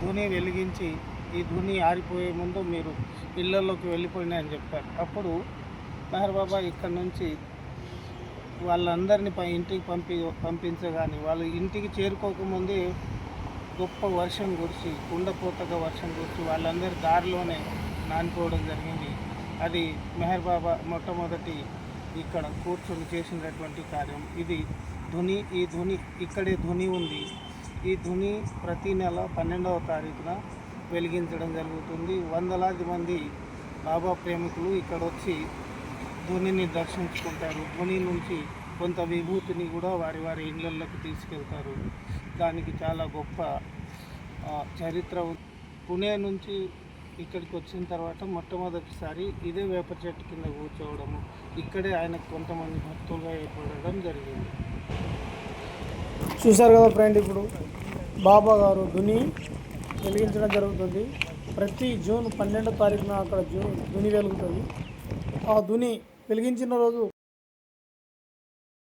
ధుని వెలిగించి ఈ ధుని ఆరిపోయే ముందు మీరు ఇళ్ళల్లోకి వెళ్ళిపోయినాయని చెప్పారు. అప్పుడు మెహర్ బాబా ఇక్కడ నుంచి వాళ్ళందరినీ ఇంటికి పంపించగాని వాళ్ళు ఇంటికి చేరుకోకముందే గొప్ప వర్షం కురిసి కుండపోతగా వర్షం కురిసి వాళ్ళందరి దారిలోనే నానిపోవడం జరిగింది. అది మెహర్ బాబా మొట్టమొదటి ఇక్కడ కూర్చొని చేసినటువంటి కార్యం. ఇది ధుని. ఈ ధుని ఇక్కడే ధుని ఉంది. ఈ ధుని ప్రతి నెల 12వ తారీఖున వెలిగించడం జరుగుతుంది. వందలాది మంది బాబా ప్రేమికులు ఇక్కడ వచ్చి ధునిని దర్శించుకుంటారు. ధుని నుంచి కొంత విభూతిని కూడా వారి వారి ఇళ్ళల్లోకి తీసుకెళ్తారు. దానికి చాలా గొప్ప చరిత్ర. పుణే నుంచి ఇక్కడికి వచ్చిన తర్వాత మొట్టమొదటిసారి ఇదే వేప చెట్టు కింద కూర్చోవడము, ఇక్కడే ఆయనకు కొంతమంది భక్తులుగా ఏర్పడడం జరిగింది. చూశారు కదా ఫ్రెండ్, ఇప్పుడు బాబా గారు ధుని వెలిగించడం జరుగుతుంది. ప్రతి జూన్ 12వ తారీఖున అక్కడ ధుని వెలుగుతుంది. ఆ ధుని వెలిగించిన రోజు